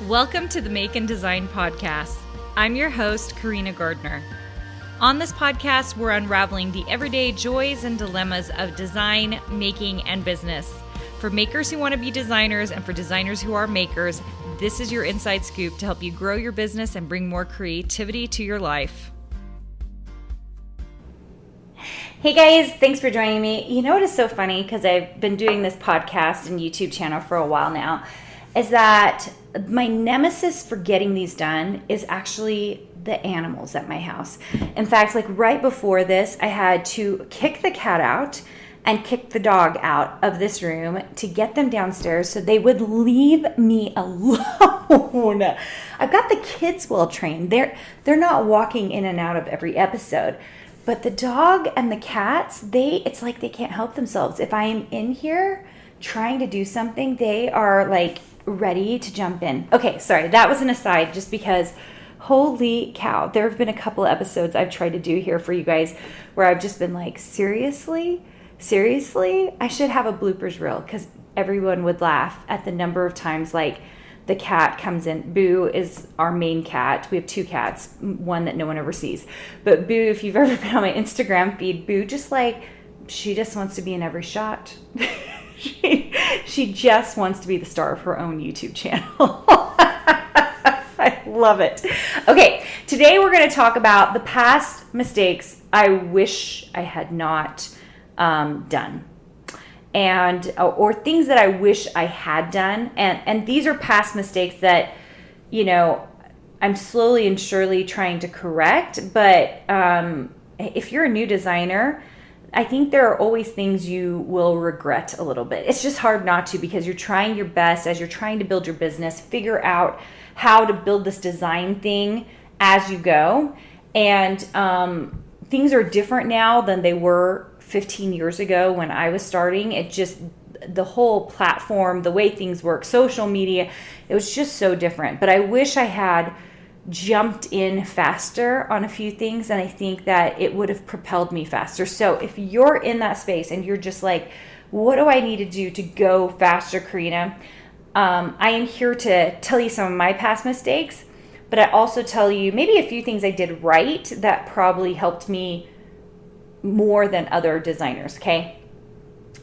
Welcome to the Make and Design Podcast. I'm your host, Carina Gardner. On this podcast, we're unraveling the everyday joys and dilemmas of design, making, and business. For makers who want to be designers and for designers who are makers, this is your inside scoop to help you grow your business and bring more creativity to your life. Hey guys, thanks for joining me. You know what is so funny, because I've been doing this podcast and YouTube channel for a while now, is that my nemesis for getting these done is actually the animals at my house. In fact, like right before this, I had to kick the cat out and kick the dog out of this room to get them downstairs so they would leave me alone. I've got the kids well trained. They're not walking in and out of every episode. But the dog and the cats, it's like they can't help themselves. If I am in here trying to do something, they are like ready to jump in. Okay, sorry, that was an aside just because holy cow, there have been a couple episodes I've tried to do here for you guys where I've just been like, seriously? I should have a bloopers reel because everyone would laugh at the number of times like the cat comes in. Boo is our main cat. We have two cats, one that no one ever sees. But Boo, if you've ever been on my Instagram feed, Boo she just wants to be in every shot. She just wants to be the star of her own YouTube channel. I love it. Okay, today we're going to talk about the past mistakes I wish I had not done. Or things that I wish I had done. And these are past mistakes that, I'm slowly and surely trying to correct. But if you're a new designer, I think there are always things you will regret a little bit. It's just hard not to because you're trying your best as you're trying to build your business, figure out how to build this design thing as you go. And things are different now than they were 15 years ago when I was starting. The whole platform, the way things work, social media, it was just so different. But I wish I had jumped in faster on a few things, and I think that it would have propelled me faster. So if you're in that space and you're just like, what do I need to do to go faster, Carina? I am here to tell you some of my past mistakes, but I also tell you maybe a few things I did right that probably helped me more than other designers, okay?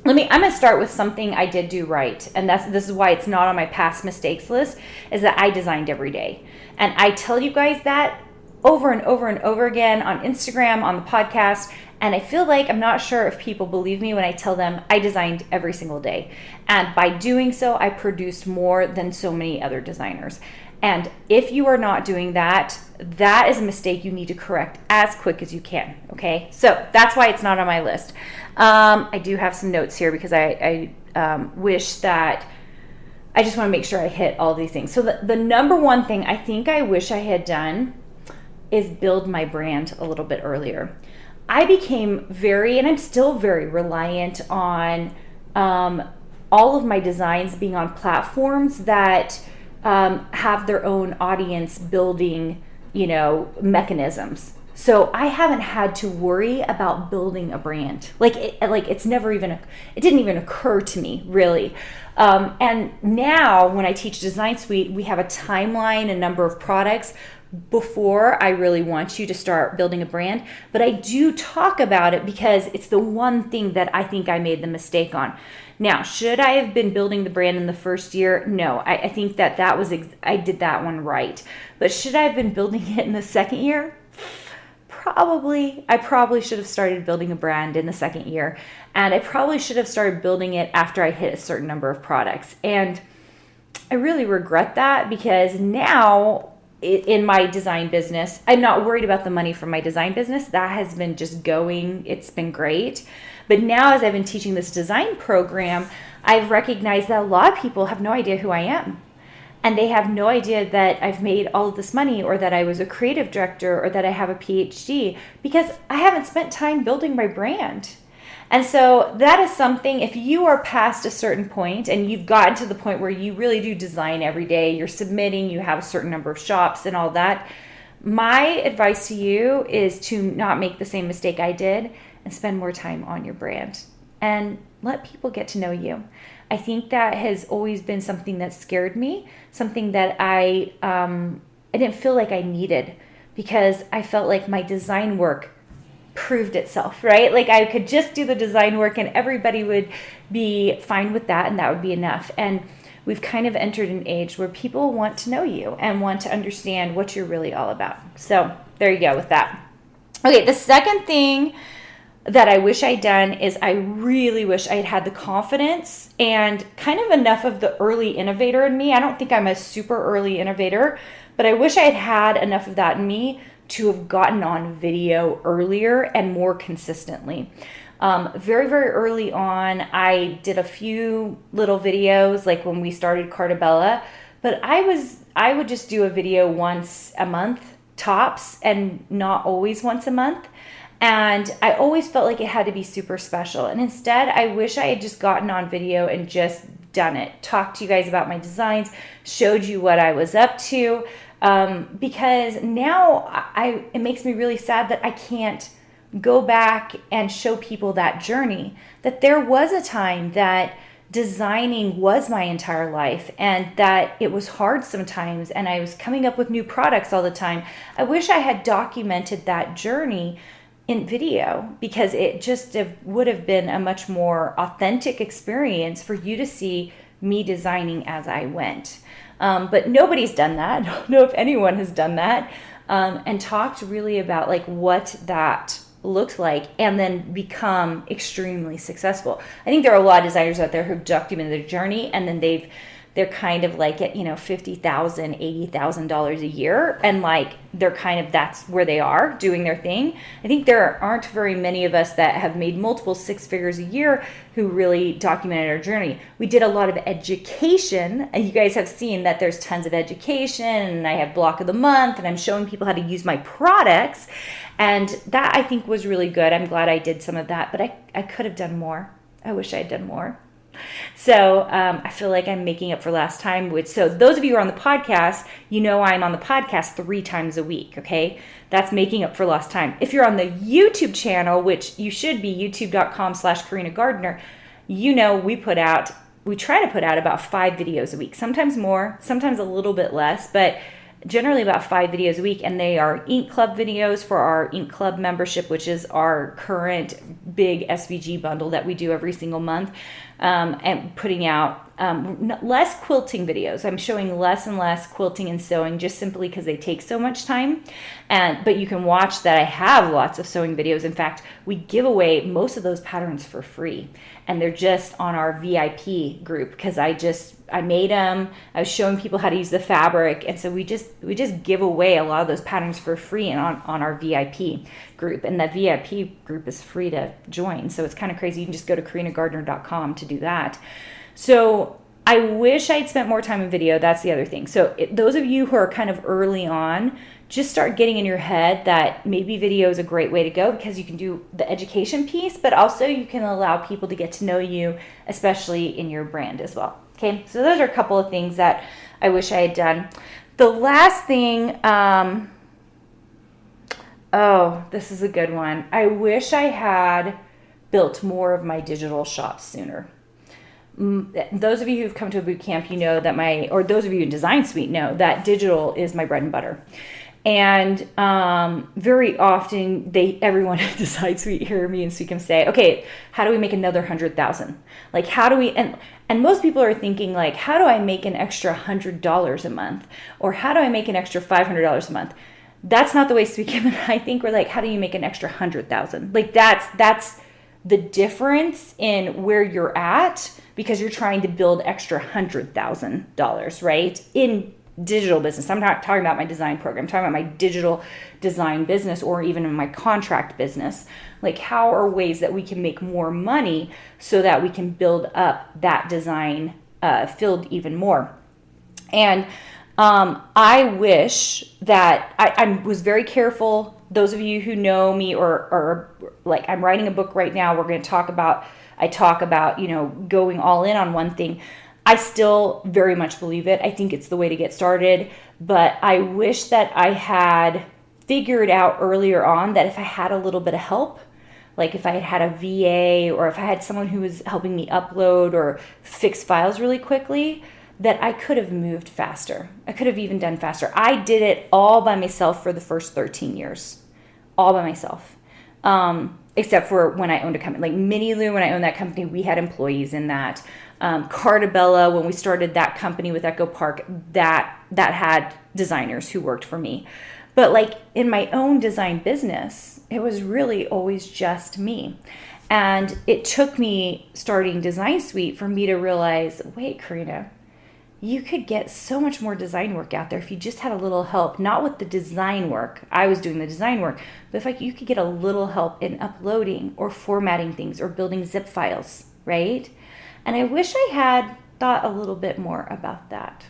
I'm going to start with something I did do right, and this is why it's not on my past mistakes list, is that I designed every day. And I tell you guys that over and over and over again on Instagram, on the podcast, and I feel like I'm not sure if people believe me when I tell them I designed every single day. And by doing so, I produced more than so many other designers. And if you are not doing that, that is a mistake you need to correct as quick as you can, okay? So that's why it's not on my list. I do have some notes here because I wish that I just want to make sure I hit all these things. So the number one thing I think I wish I had done is build my brand a little bit earlier. I became and I'm still very reliant on all of my designs being on platforms that have their own audience building, mechanisms. So I haven't had to worry about building a brand. It didn't even occur to me really. And now when I teach Design Suite, we have a timeline, a number of products before I really want you to start building a brand. But I do talk about it because it's the one thing that I think I made the mistake on. Now, should I have been building the brand in the first year? No, I think I did that one right. But should I have been building it in the second year? Probably. I probably should have started building a brand in the second year. And I probably should have started building it after I hit a certain number of products. And I really regret that because now in my design business, I'm not worried about the money from my design business. That has been just going. It's been great. But now as I've been teaching this design program, I've recognized that a lot of people have no idea who I am. And they have no idea that I've made all of this money or that I was a creative director or that I have a Ph.D. because I haven't spent time building my brand. And so that is something, if you are past a certain point and you've gotten to the point where you really do design every day, you're submitting, you have a certain number of shops and all that, my advice to you is to not make the same mistake I did and spend more time on your brand and let people get to know you. I think that has always been something that scared me, something that I didn't feel like I needed, because I felt like my design work proved itself, right? Like I could just do the design work and everybody would be fine with that, and that would be enough. And we've kind of entered an age where people want to know you and want to understand what you're really all about. So there you go with that. Okay, the second thing that I wish I'd done is I really wish I'd had the confidence and kind of enough of the early innovator in me. I don't think I'm a super early innovator, but I wish I had had enough of that in me to have gotten on video earlier and more consistently. Very, very early on, I did a few little videos, like when we started Cartabella, but I would just do a video once a month tops, and not always once a month. And I always felt like it had to be super special. And instead, I wish I had just gotten on video and just done it. Talked to you guys about my designs, showed you what I was up to. Because now it makes me really sad that I can't go back and show people that journey. That there was a time that designing was my entire life, and that it was hard sometimes, and I was coming up with new products all the time. I wish I had documented that journey in video, because it just would have been a much more authentic experience for you to see me designing as I went. But nobody's done that. I don't know if anyone has done that, and talked really about like what that looked like, and then become extremely successful. I think there are a lot of designers out there who've documented their journey, and then they're kind of like at, $50,000, $80,000 a year. And like, they're kind of, that's where they are doing their thing. I think there aren't very many of us that have made multiple six figures a year who really documented our journey. We did a lot of education, and you guys have seen that there's tons of education, and I have block of the month, and I'm showing people how to use my products. And that I think was really good. I'm glad I did some of that, but I could have done more. I wish I had done more. So I feel like I'm making up for last time. So those of you who are on the podcast, I'm on the podcast 3 times a week, okay? That's making up for lost time. If you're on the YouTube channel, which you should be, youtube.com/Carina Gardner, we try to put out about 5 videos a week, sometimes more, sometimes a little bit less, but generally about 5 videos a week. And they are Ink Club videos for our Ink Club membership, which is our current big SVG bundle that we do every single month, and putting out less quilting videos. I'm showing less and less quilting and sewing, just simply because they take so much time. But you can watch that I have lots of sewing videos. In fact, we give away most of those patterns for free, and they're just on our VIP group, because I made them. I was showing people how to use the fabric, and so we just give away a lot of those patterns for free and on our VIP group. And that VIP group is free to join, so it's kind of crazy. You can just go to carinagardner.com to do that. So I wish I'd spent more time in video. That's the other thing. So those of you who are kind of early on, just start getting in your head that maybe video is a great way to go, because you can do the education piece, but also you can allow people to get to know you, especially in your brand as well. Okay, so those are a couple of things that I wish I had done. The last thing, this is a good one. I wish I had built more of my digital shops sooner. Those of you who've come to a boot camp, that or those of you in Design Suite know that digital is my bread and butter. And very often, everyone in Design Suite hear me and Suicum say, okay, how do we make another 100,000? Like, how do we, and most people are thinking like, how do I make an extra $100 a month? Or how do I make an extra $500 a month? That's not the way Suicum and I think. We're like, how do you make an extra 100,000? Like that's the difference in where you're at, because you're trying to build extra $100,000, right? In digital business. I'm not talking about my design program. I'm talking about my digital design business, or even in my contract business. Like, how are ways that we can make more money so that we can build up that design field even more? And I wish that I was very careful. Those of you who know me, or like, I'm writing a book right now. I talk about, going all in on one thing. I still very much believe it. I think it's the way to get started, but I wish that I had figured out earlier on that if I had a little bit of help, like if I had a VA or if I had someone who was helping me upload or fix files really quickly, that I could have moved faster. I could have even done faster. I did it all by myself for the first 13 years, all by myself. Except for when I owned a company. Like Miniloo, when I owned that company, we had employees in that. Cartabella, when we started that company with Echo Park, that had designers who worked for me. But like in my own design business, it was really always just me. And it took me starting Design Suite for me to realize, wait, Carina, you could get so much more design work out there if you just had a little help, not with the design work. I was doing the design work, but if you could get a little help in uploading or formatting things or building zip files, right? And I wish I had thought a little bit more about that.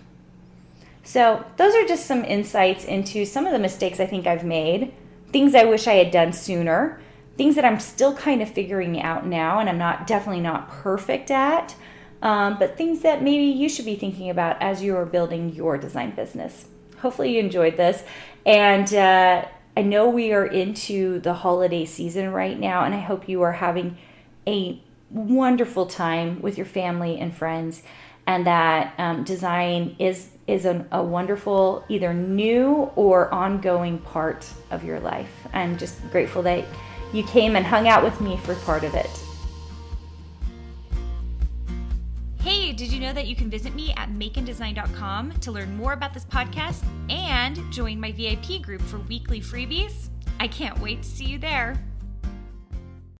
So those are just some insights into some of the mistakes I think I've made, things I wish I had done sooner, things that I'm still kind of figuring out now and I'm definitely not perfect at. But things that maybe you should be thinking about as you are building your design business. Hopefully you enjoyed this. And I know we are into the holiday season right now, and I hope you are having a wonderful time with your family and friends, and that design is a wonderful either new or ongoing part of your life. I'm just grateful that you came and hung out with me for part of it. Hey, did you know that you can visit me at makeanddesign.com to learn more about this podcast and join my VIP group for weekly freebies? I can't wait to see you there.